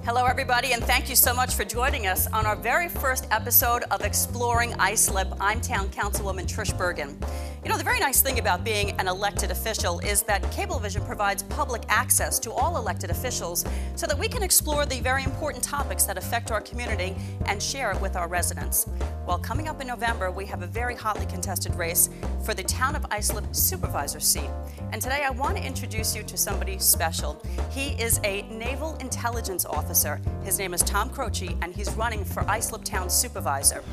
Hello, everybody, and thank you so much for joining us on our very first episode of Exploring Islip. I'm Town Councilwoman Trish Bergen. You know, the very nice thing about being an elected official is that Cablevision provides public access to all elected officials so that we can explore the very important topics that affect our community and share it with our residents. Well, coming up in November, we have a very hotly contested race for the Town of Islip Supervisor seat. And today I want to introduce you to somebody special. He is a Naval Intelligence Officer. His name is Tom Croce, and he's running for Islip Town Supervisor.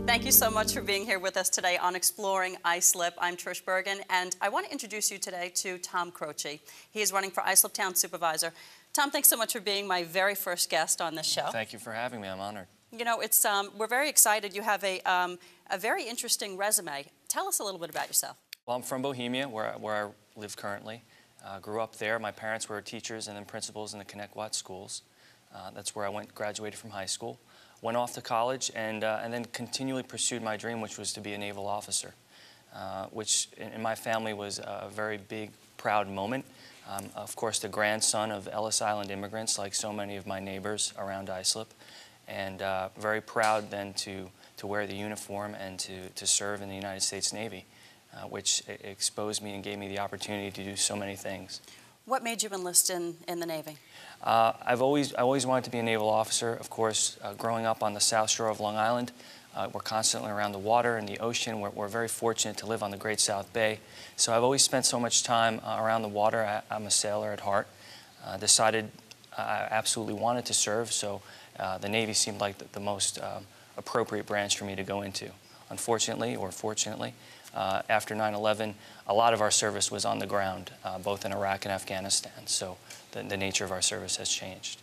Thank you so much for being here with us today on Exploring Islip. I'm Trish Bergen, and I want to introduce you today to Tom Croce. He is running for Islip Town Supervisor. Tom, thanks so much for being my very first guest on this show. Thank you for having me. I'm honored. You know, we're very excited. You have a very interesting resume. Tell us a little bit about yourself. Well, I'm from Bohemia, where I live currently. Grew up there. My parents were teachers and then principals in the Connecticut schools. That's where I graduated from high school. Went off to college and then continually pursued my dream, which was to be a naval officer, which in my family was a very big, proud moment. Of course, the grandson of Ellis Island immigrants, like so many of my neighbors around Islip, and very proud then to wear the uniform and to serve in the United States Navy, which exposed me and gave me the opportunity to do so many things. What made you enlist in the Navy? I always wanted to be a naval officer. Of course, growing up on the South Shore of Long Island, we're constantly around the water and the ocean. We're very fortunate to live on the Great South Bay. So I've always spent so much time around the water. I'm a sailor at heart. Decided I absolutely wanted to serve, so the Navy seemed like the most appropriate branch for me to go into. Unfortunately, or fortunately, after 9/11, a lot of our service was on the ground, both in Iraq and Afghanistan, so the nature of our service has changed.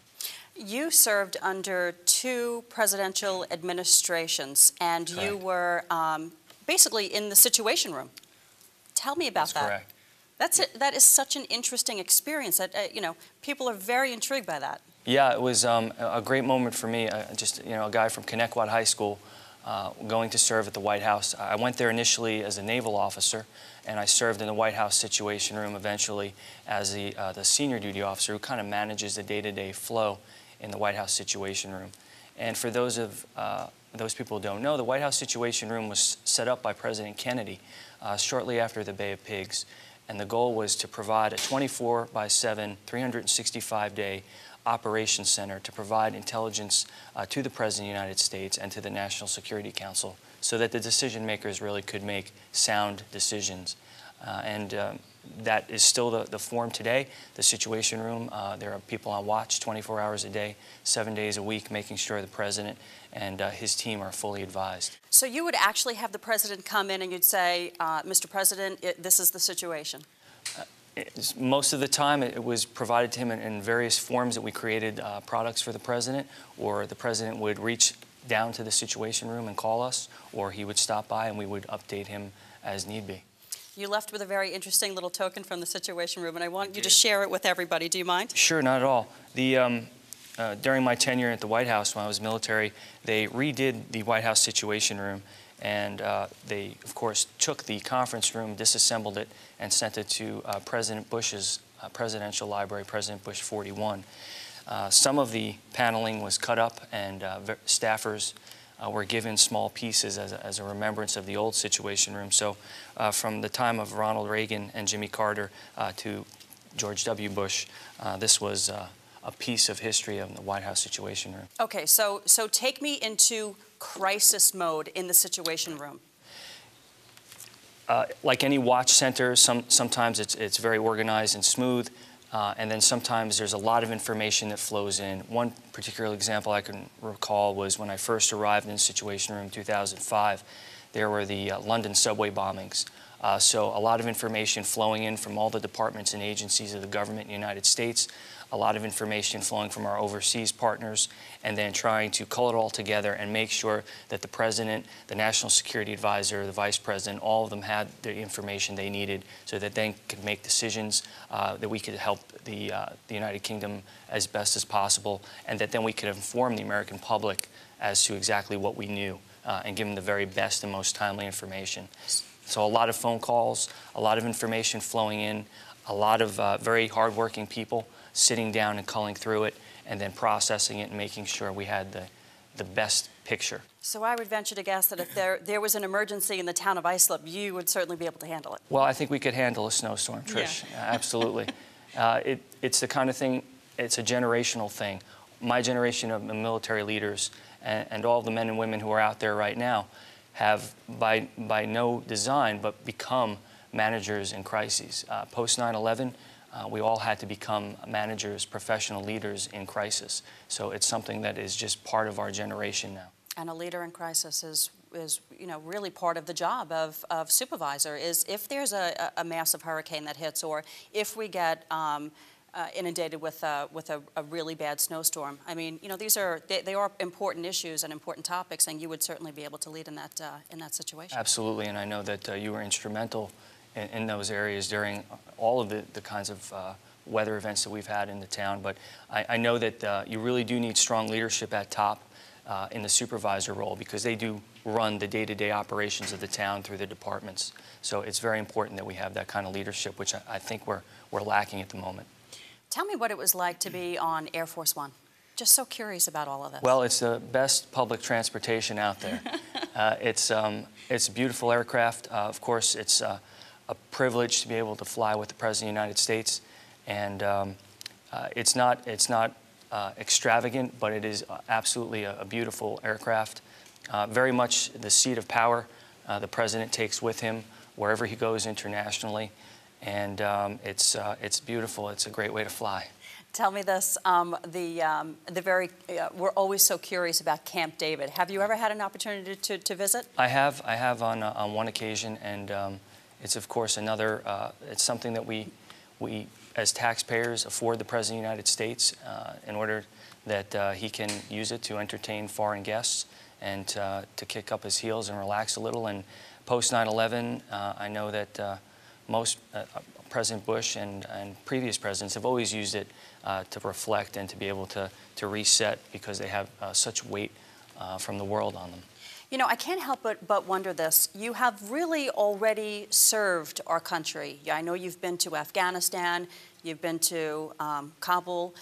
You served under two presidential administrations, and Correct. You were basically in the Situation Room. Tell me about that. That's correct. That is such an interesting experience. That you know, people are very intrigued by that. Yeah, it was a great moment for me. Just a guy from Connecticut High School. Going to serve at the White House. I went there initially as a naval officer, and I served in the White House Situation Room eventually as the senior duty officer who kind of manages the day-to-day flow in the White House Situation Room. And for those people who don't know, the White House Situation Room was set up by President Kennedy shortly after the Bay of Pigs, and the goal was to provide a 24/7, 365-day operations center to provide intelligence to the President of the United States and to the National Security Council so that the decision makers really could make sound decisions. That is still the form today. The Situation Room, there are people on watch 24 hours a day, 7 days a week, making sure the President and his team are fully advised. So you would actually have the President come in and you'd say, Mr. President, this is the situation. Most of the time, it was provided to him in various forms that we created products for the President, or the President would reach down to the Situation Room and call us, or he would stop by and we would update him as need be. You left with a very interesting little token from the Situation Room, and I want you to share it with everybody. Do you mind? Sure, not at all. During my tenure at the White House when I was military, they redid the White House Situation Room, and they, of course, took the conference room, disassembled it, and sent it to President Bush's presidential library, President Bush 41. Some of the paneling was cut up, and staffers were given small pieces as a remembrance of the old Situation Room. So from the time of Ronald Reagan and Jimmy Carter to George W. Bush, this was a piece of history of the White House Situation Room. Okay, so take me into crisis mode in the Situation Room. Like any watch center, sometimes it's very organized and smooth. And then sometimes there's a lot of information that flows in. One particular example I can recall was when I first arrived in the Situation Room in 2005. There were the London subway bombings. So a lot of information flowing in from all the departments and agencies of the government in the United States, a lot of information flowing from our overseas partners, and then trying to cull it all together and make sure that the President, the National Security Advisor, the Vice President, all of them had the information they needed so that they could make decisions that we could help the United Kingdom as best as possible, and that then we could inform the American public as to exactly what we knew and give them the very best and most timely information. So a lot of phone calls, a lot of information flowing in, a lot of very hardworking people sitting down and culling through it and then processing it and making sure we had the best picture. So I would venture to guess that if there was an emergency in the town of Islip, you would certainly be able to handle it. Well, I think we could handle a snowstorm, Trish. Yeah. Absolutely. It's the kind of thing, it's a generational thing. My generation of military leaders and all the men and women who are out there right now have, by no design, but become managers in crises. Post 9/11, we all had to become managers, professional leaders in crisis. So it's something that is just part of our generation now. And a leader in crisis is really part of the job of supervisor, is if there's a massive hurricane that hits, or if we get inundated with a really bad snowstorm. I mean, they are important issues and important topics, and you would certainly be able to lead in that situation. Absolutely, and I know that you were instrumental in those areas during all of the kinds of weather events that we've had in the town. But I know that you really do need strong leadership at top in the supervisor role, because they do run the day-to-day operations of the town through the departments. So it's very important that we have that kind of leadership, which I think we're lacking at the moment. Tell me what it was like to be on Air Force One. Just so curious about all of this. Well, it's the best public transportation out there. It's a beautiful aircraft. Of course, it's a privilege to be able to fly with the President of the United States, and it's not extravagant, but it is absolutely a beautiful aircraft. Very much the seat of power the President takes with him wherever he goes internationally, and it's beautiful. It's a great way to fly. Tell me this, we're always so curious about Camp David. Have you ever had an opportunity to visit? I have on one occasion, and it's of course another, it's something that we as taxpayers afford the President of the United States in order that he can use it to entertain foreign guests and to kick up his heels and relax a little. And post 9/11, I know that most President Bush and previous presidents have always used it to reflect and to be able to reset, because they have such weight from the world on them. You know, I can't help but wonder this. You have really already served our country. I know you've been to Afghanistan, you've been to Kabul.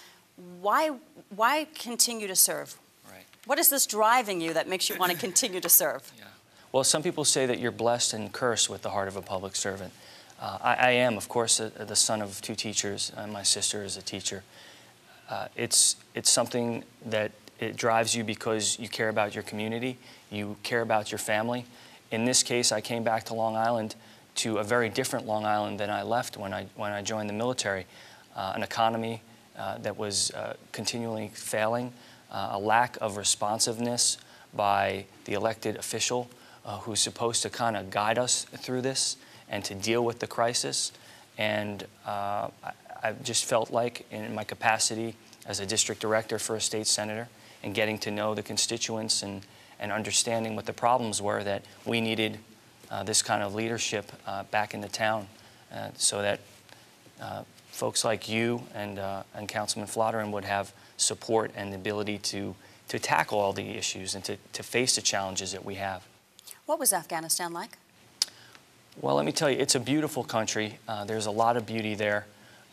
Why continue to serve? Right. What is this driving you that makes you want to continue to serve? Yeah. Well, some people say that you're blessed and cursed with the heart of a public servant. I am, of course, the son of two teachers, and my sister is a teacher. It's something that it drives you because you care about your community, you care about your family. In this case, I came back to Long Island, to a very different Long Island than I left when I joined the military. An economy that was continually failing, a lack of responsiveness by the elected official who's supposed to kind of guide us through this and to deal with the crisis. And I just felt like, in my capacity as a district director for a state senator, and getting to know the constituents and understanding what the problems were, that we needed this kind of leadership back in the town, so that folks like you and Councilman Flotterin would have support and the ability to tackle all the issues and to face the challenges that we have. What was Afghanistan like? Well, let me tell you, it's a beautiful country. There's a lot of beauty there.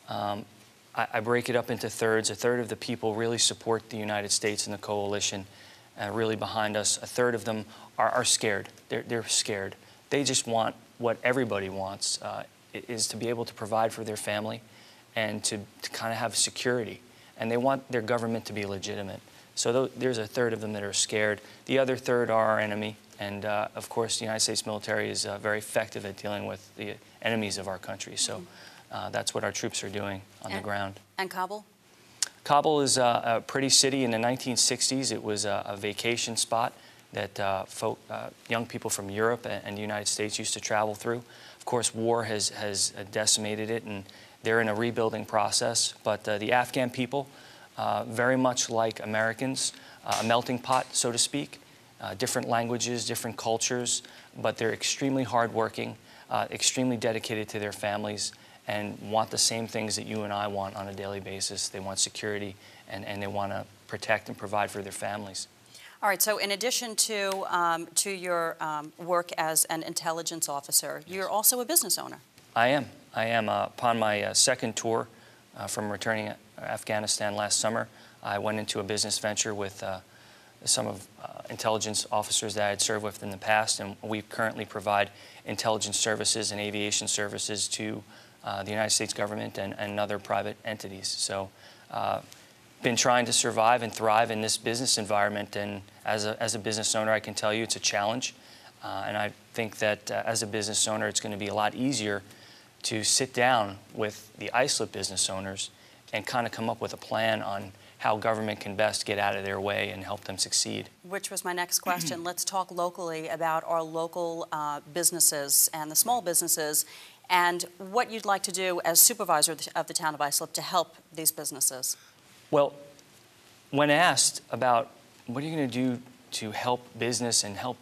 I break it up into thirds. A third of the people really support the United States and the coalition, really behind us. A third of them are scared. They're scared. They just want what everybody wants, is to be able to provide for their family and to kind of have security. And they want their government to be legitimate. So there's a third of them that are scared. The other third are our enemy. And of course, the United States military is very effective at dealing with the enemies of our country. So that's what our troops are doing on the ground. And Kabul? Kabul is a pretty city. In the 1960s, it was a vacation spot. that young people from Europe and the United States used to travel through. Of course, war has decimated it, and they're in a rebuilding process. But the Afghan people, very much like Americans, a melting pot, so to speak, different languages, different cultures, but they're extremely hardworking, extremely dedicated to their families, and want the same things that you and I want on a daily basis. They want security, and they want to protect and provide for their families. All right, so in addition to your work as an intelligence officer, you're also a business owner. I am. Upon my second tour from returning Afghanistan last summer, I went into a business venture with some of intelligence officers that I had served with in the past, and we currently provide intelligence services and aviation services to the United States government and other private entities. So, been trying to survive and thrive in this business environment, and as a business owner, I can tell you it's a challenge. And I think that as a business owner, it's going to be a lot easier to sit down with the Islip business owners and kind of come up with a plan on how government can best get out of their way and help them succeed. Which was my next question. Let's talk locally about our local businesses and the small businesses, and what you'd like to do as supervisor of the town of Islip to help these businesses. Well, when asked about what are you going to do to help business and help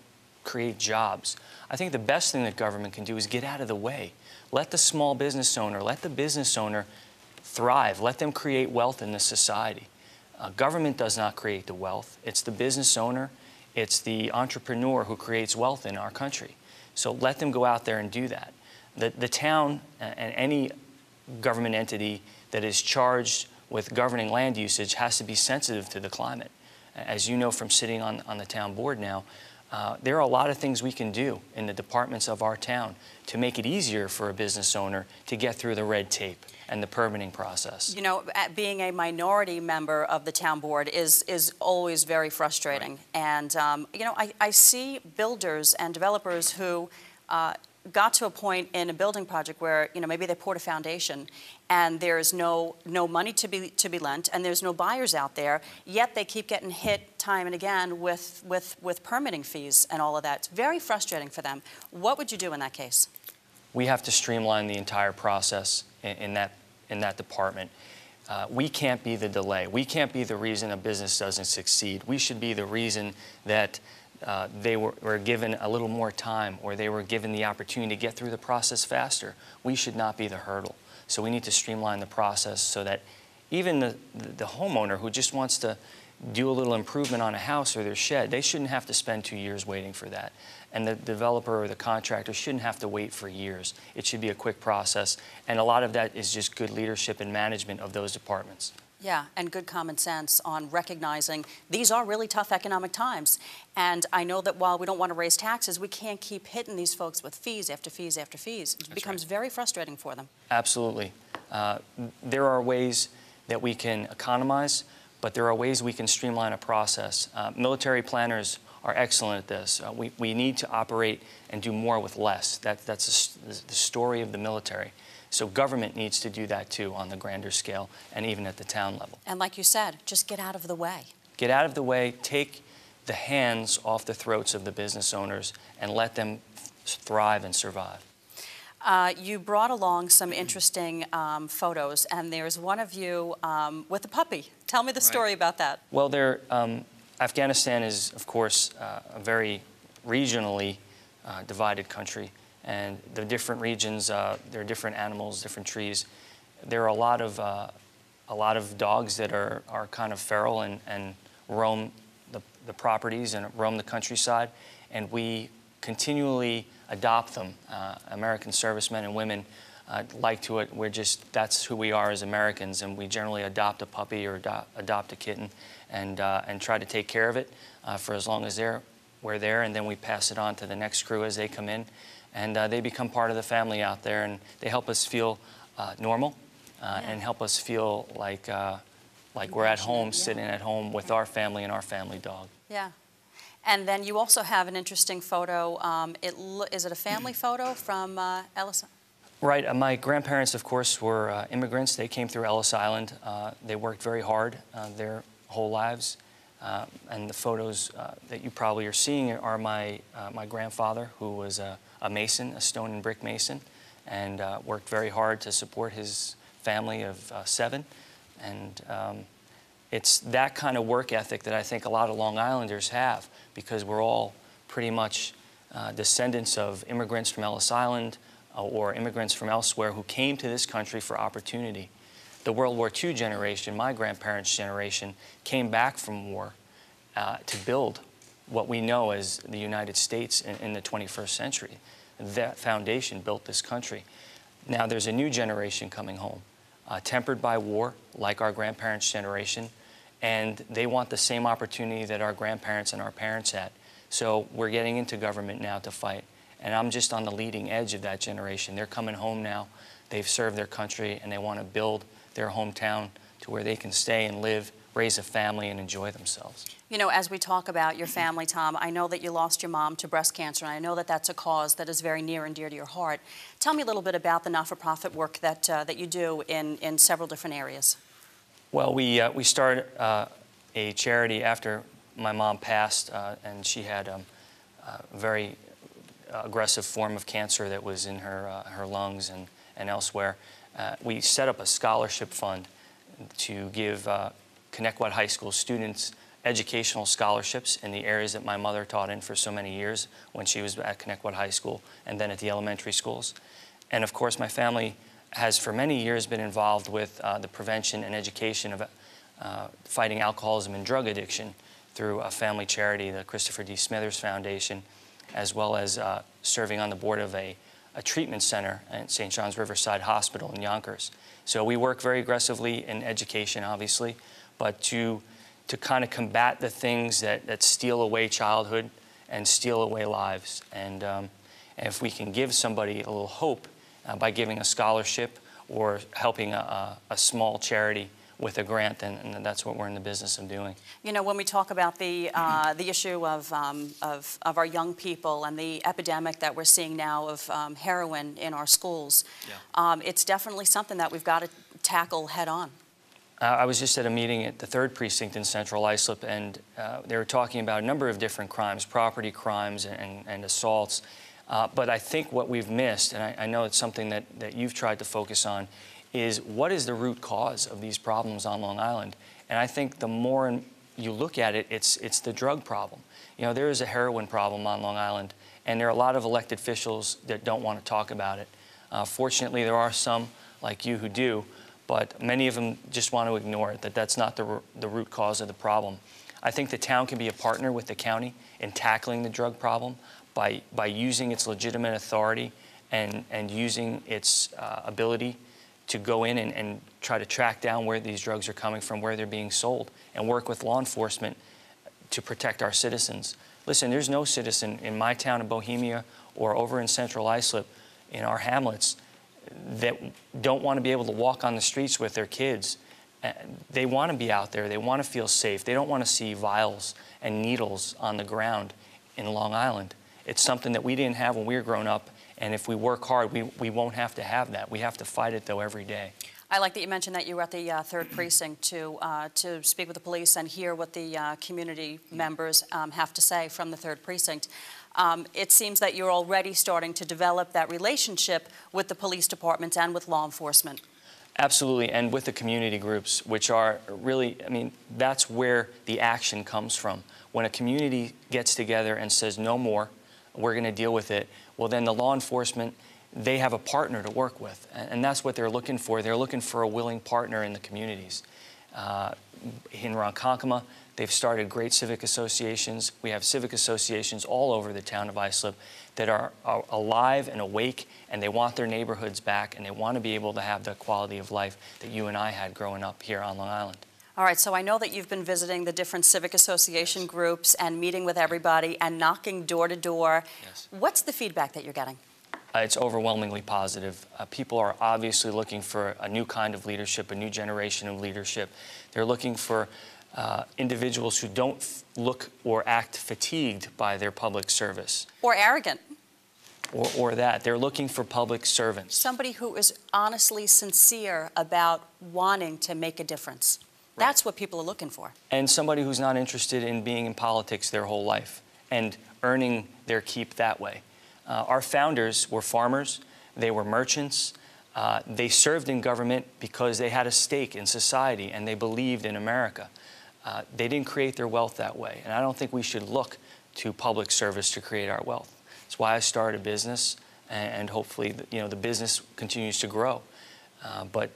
create jobs, I think the best thing that government can do is get out of the way. Let the small business owner, let the business owner thrive. Let them create wealth in this society. Government does not create the wealth. It's the business owner, it's the entrepreneur who creates wealth in our country. So let them go out there and do that. The town and any government entity that is charged with governing land usage has to be sensitive to the climate. As you know from sitting on the town board now, there are a lot of things we can do in the departments of our town to make it easier for a business owner to get through the red tape and the permitting process. You know, being a minority member of the town board is always very frustrating. Right. And, you know, I see builders and developers who got to a point in a building project where, you know, maybe they poured a foundation and there's no money to be lent, and there's no buyers out there, yet they keep getting hit time and again with permitting fees and all of that. It's very frustrating for them. What would you do in that case? We have to streamline the entire process in that department. We can't be the delay. We can't be the reason a business doesn't succeed. We should be the reason that they were given a little more time, or they were given the opportunity to get through the process faster. We should not be the hurdle. So we need to streamline the process so that even the homeowner who just wants to do a little improvement on a house or their shed, they shouldn't have to spend 2 years waiting for that. And the developer or the contractor shouldn't have to wait for years. It should be a quick process. And a lot of that is just good leadership and management of those departments. Yeah, and good common sense on recognizing these are really tough economic times. And I know that while we don't want to raise taxes, we can't keep hitting these folks with fees after fees after fees. It becomes very frustrating for them. Absolutely. There are ways that we can economize, but there are ways we can streamline a process. Military planners are excellent at this. We need to operate and do more with less. That's the story of the military. So government needs to do that too on the grander scale and even at the town level. And like you said, just get out of the way. Get out of the way, take the hands off the throats of the business owners and let them thrive and survive. You brought along some interesting photos, and there's one of you with a puppy. Tell me the story about that. Well, Afghanistan is, of course, a very regionally divided country. And the different regions, there are different animals, different trees. There are a lot of dogs that are kind of feral and roam the properties and roam the countryside, and we continually adopt them. American servicemen and women like to it. That's who we are as Americans, and we generally adopt a puppy or adopt a kitten and try to take care of it for as long as we're there, and then we pass it on to the next crew as they come in. And they become part of the family out there, and they help us feel normal and help us feel like we're at home, sitting at home with our family and our family dog. Yeah. And then you also have an interesting photo. Is it a family photo from Ellis? Right. My grandparents, of course, were immigrants. They came through Ellis Island. They worked very hard their whole lives. And the photos that you probably are seeing are my grandfather, who was a mason, a stone and brick mason, and worked very hard to support his family of 7. And it's that kind of work ethic that I think a lot of Long Islanders have, because we're all pretty much descendants of immigrants from Ellis Island or immigrants from elsewhere who came to this country for opportunity. The World War II generation, my grandparents' generation, came back from war to build what we know as the United States in the 21st century. That foundation built this country. Now there's a new generation coming home, tempered by war, like our grandparents' generation, and they want the same opportunity that our grandparents and our parents had. So we're getting into government now to fight, and I'm just on the leading edge of that generation. They're coming home now. They've served their country, and they want to build their hometown to where they can stay and live, raise a family, and enjoy themselves. You know, as we talk about your family, Tom, I know that you lost your mom to breast cancer, and I know that that's a cause that is very near and dear to your heart. Tell me a little bit about the not-for-profit work that you do in several different areas. Well, we started a charity after my mom passed, and she had a very aggressive form of cancer that was in her lungs and elsewhere. We set up a scholarship fund to give Connecticut High School students educational scholarships in the areas that my mother taught in for so many years when she was at Connecticut High School and then at the elementary schools. And of course, my family has for many years been involved with the prevention and education of fighting alcoholism and drug addiction through a family charity, the Christopher D. Smithers Foundation, as well as serving on the board of a treatment center at St. John's Riverside Hospital in Yonkers. So we work very aggressively in education, obviously, but to kind of combat the things that steal away childhood and steal away lives. And if we can give somebody a little hope by giving a scholarship or helping a small charity with a grant, and that's what we're in the business of doing. You know, when we talk about the issue of our young people and the epidemic that we're seeing now of heroin in our schools, it's definitely something that we've got to tackle head on. I was just at a meeting at the 3rd Precinct in Central Islip, and they were talking about a number of different crimes, property crimes and assaults. But I think what we've missed, and I know it's something that you've tried to focus on, is what is the root cause of these problems on Long Island? And I think the more you look at it, it's the drug problem. You know, there is a heroin problem on Long Island, and there are a lot of elected officials that don't want to talk about it. Fortunately, there are some like you who do, but many of them just want to ignore it, that's not the root cause of the problem. I think the town can be a partner with the county in tackling the drug problem by using its legitimate authority and using its ability to go in and try to track down where these drugs are coming from, where they're being sold, and work with law enforcement to protect our citizens. Listen, there's no citizen in my town of Bohemia or over in Central Islip, in our hamlets, that don't want to be able to walk on the streets with their kids. They want to be out there. They want to feel safe. They don't want to see vials and needles on the ground in Long Island. It's something that we didn't have when we were growing up, and if we work hard, we won't have to have that. We have to fight it, though, every day. I like that you mentioned that you were at the 3rd Precinct to speak with the police and hear what the community members have to say from the 3rd Precinct. It seems that you're already starting to develop that relationship with the police departments and with law enforcement. Absolutely, and with the community groups, which are really, I mean, that's where the action comes from. When a community gets together and says, no more, we're going to deal with it, well, then the law enforcement, they have a partner to work with, and that's what they're looking for. They're looking for a willing partner in the communities. In Ronkonkoma, they've started great civic associations. We have civic associations all over the town of Islip that are alive and awake, and they want their neighborhoods back, and they want to be able to have the quality of life that you and I had growing up here on Long Island. All right, so I know that you've been visiting the different civic association groups and meeting with everybody and knocking door to door. Yes. What's the feedback that you're getting? It's overwhelmingly positive. People are obviously looking for a new kind of leadership, a new generation of leadership. They're looking for individuals who don't look or act fatigued by their public service. Or arrogant. Or that. They're looking for public servants. Somebody who is honestly sincere about wanting to make a difference. That's what people are looking for. And somebody who's not interested in being in politics their whole life and earning their keep that way. Our founders were farmers, they were merchants, they served in government because they had a stake in society and they believed in America. They didn't create their wealth that way, and I don't think we should look to public service to create our wealth. That's why I started a business, and hopefully, the business continues to grow. But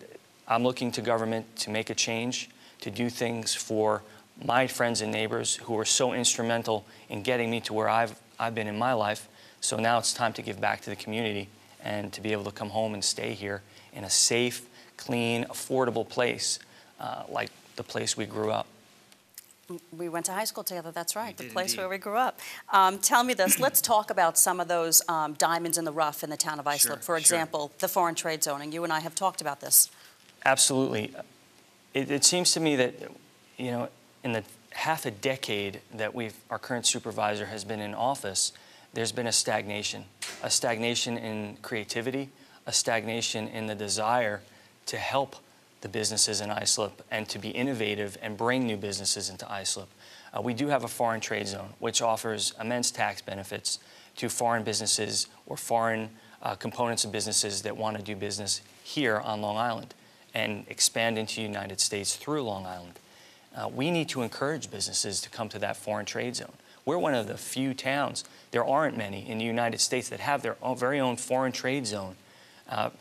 I'm looking to government to make a change, to do things for my friends and neighbors who were so instrumental in getting me to where I've been in my life. So now it's time to give back to the community and to be able to come home and stay here in a safe, clean, affordable place like the place we grew up. We went to high school together, that's right, the place where we grew up. Tell me this, let's talk about some of those diamonds in the rough in the town of Islip. For example, the foreign trade zoning. You and I have talked about this. Absolutely. It seems to me that, in the half a decade that our current supervisor has been in office, there's been a stagnation in creativity, a stagnation in the desire to help the businesses in Islip and to be innovative and bring new businesses into Islip. We do have a foreign trade zone, which offers immense tax benefits to foreign businesses or foreign components of businesses that want to do business here on Long Island and expand into the United States through Long Island. We need to encourage businesses to come to that foreign trade zone. We're one of the few towns, there aren't many in the United States that have their very own foreign trade zone,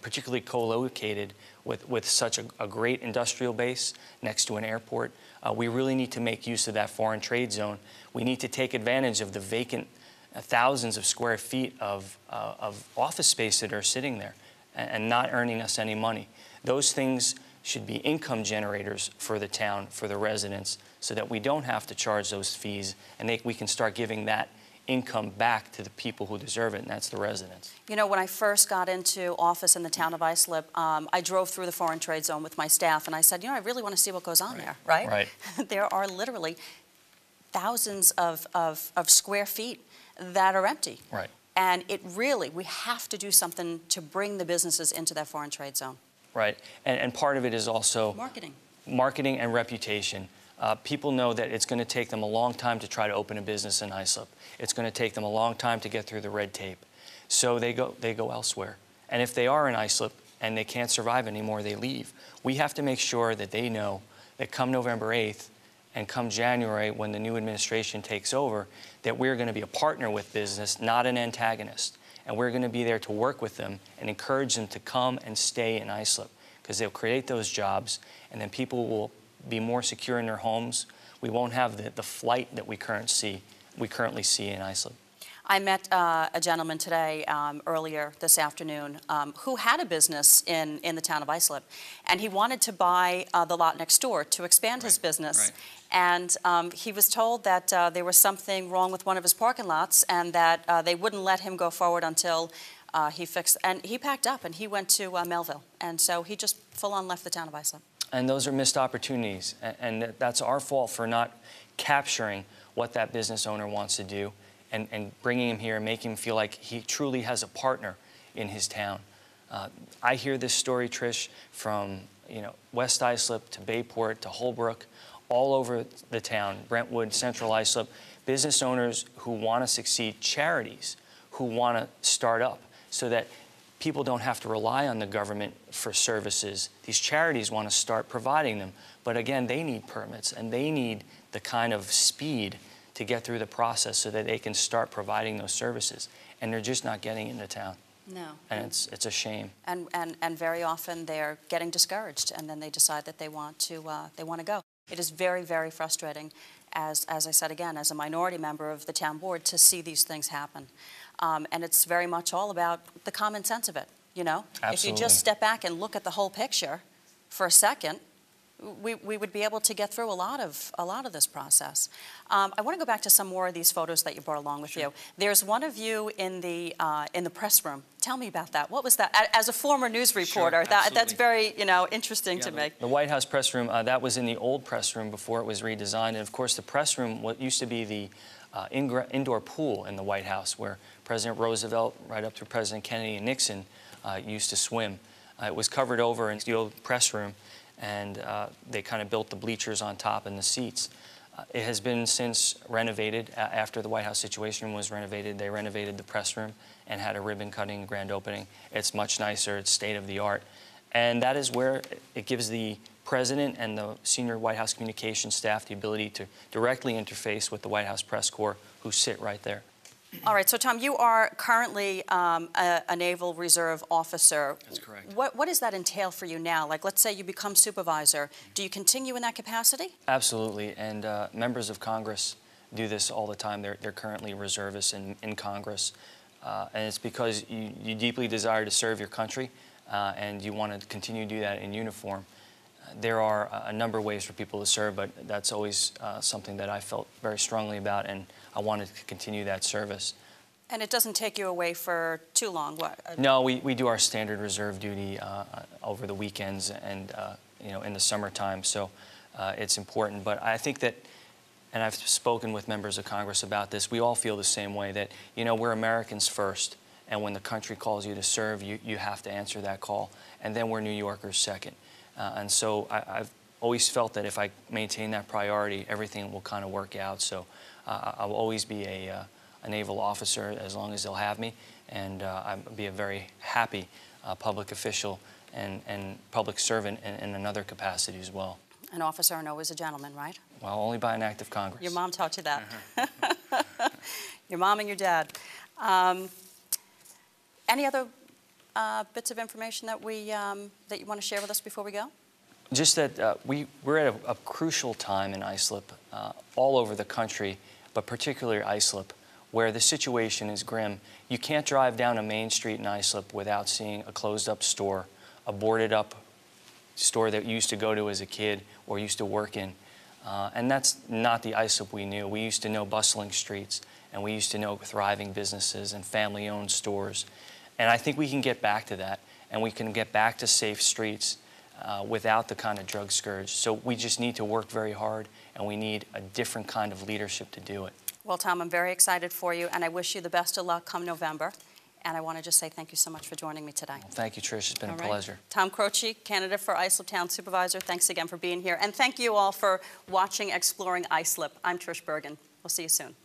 particularly co-located with such a great industrial base next to an airport. We really need to make use of that foreign trade zone. We need to take advantage of the vacant thousands of square feet of office space that are sitting there and not earning us any money. Those things should be income generators for the town, for the residents, so that we don't have to charge those fees and we can start giving that income back to the people who deserve it, and that's the residents. You know, when I first got into office in the town of Islip, I drove through the foreign trade zone with my staff, and I said, I really want to see what goes on there, right? Right. There are literally thousands of square feet that are empty. Right. And we have to do something to bring the businesses into that foreign trade zone. Right, and part of it is also marketing and reputation. People know that it's going to take them a long time to try to open a business in Islip. It's going to take them a long time to get through the red tape. So they go elsewhere. And if they are in Islip and they can't survive anymore, they leave. We have to make sure that they know that come November 8th and come January when the new administration takes over, that we're going to be a partner with business, not an antagonist. And we're going to be there to work with them and encourage them to come and stay in Islip, because they'll create those jobs, and then people will be more secure in their homes. We won't have the flight that we currently see in Islip. I met a gentleman today, earlier this afternoon, who had a business in the town of Islip, and he wanted to buy the lot next door to expand his business. Right. And he was told that there was something wrong with one of his parking lots, and that they wouldn't let him go forward until he fixed. And he packed up and he went to Melville, and so he just full-on left the town of Islip. And those are missed opportunities, and that's our fault for not capturing what that business owner wants to do and bringing him here and making him feel like he truly has a partner in his town. I hear this story, Trish, from West Islip to Bayport to Holbrook, all over the town, Brentwood, Central Islip, business owners who want to succeed, charities who want to start up so that people don't have to rely on the government for services. These charities want to start providing them, but again, they need permits and they need the kind of speed to get through the process so that they can start providing those services, and they're just not getting into town. No. And it's a shame. And very often they're getting discouraged, and then they decide that they want to go. It is very, very frustrating, as I said again, as a minority member of the town board, to see these things happen. And it's very much all about the common sense of it, Absolutely. If you just step back and look at the whole picture for a second, we would be able to get through a lot of this process. I want to go back to some more of these photos that you brought along with you. There's one of you in the press room. Tell me about that. What was that? As a former news reporter, that's very interesting to me. The White House press room, that was in the old press room before it was redesigned, and of course the press room, what used to be the indoor pool in the White House, where President Roosevelt, right up through President Kennedy and Nixon, used to swim. It was covered over in the old press room. and they kind of built the bleachers on top and the seats. It has been since renovated. After the White House Situation Room was renovated, they renovated the press room and had a ribbon cutting grand opening. It's much nicer. It's state of the art. And that is where it gives the president and the senior White House communications staff the ability to directly interface with the White House press corps, who sit right there. All right, so Tom, you are currently a Naval Reserve officer. That's correct. What does that entail for you now? Like, let's say you become supervisor. Do you continue in that capacity? Absolutely, and members of Congress do this all the time. They're currently reservists in Congress, and it's because you deeply desire to serve your country, and you want to continue to do that in uniform. There are a number of ways for people to serve, but that's always something that I felt very strongly about, and I wanted to continue that service. And it doesn't take you away for too long, what? No, we do our standard reserve duty over the weekends and you know, in the summertime, so it's important. But I think that, and I've spoken with members of Congress about this, we all feel the same way, that, you know, we're Americans first, and when the country calls you to serve, you have to answer that call, and then we're New Yorkers second. And so I've always felt that if I maintain that priority, everything will kind of work out. So I'll always be a naval officer as long as they'll have me, and I'll be a very happy public official and public servant in another capacity as well. An officer and always a gentleman, right? Well, only by an act of Congress. Your mom taught you that. Your mom and your dad. Any other bits of information that that you want to share with us before we go? Just that we're at a crucial time in Islip, all over the country, but particularly Islip, where the situation is grim. You can't drive down a main street in Islip without seeing a closed-up store, a boarded-up store that you used to go to as a kid or used to work in. And that's not the Islip we knew. We used to know bustling streets, and we used to know thriving businesses and family-owned stores. And I think we can get back to that, and we can get back to safe streets without the kind of drug scourge. So we just need to work very hard, and we need a different kind of leadership to do it. Well, Tom, I'm very excited for you, and I wish you the best of luck come November. And I want to just say thank you so much for joining me today. Well, thank you, Trish. It's been a pleasure. Tom Croce, candidate for Islip Town Supervisor, thanks again for being here. And thank you all for watching Exploring Islip. I'm Trish Bergen. We'll see you soon.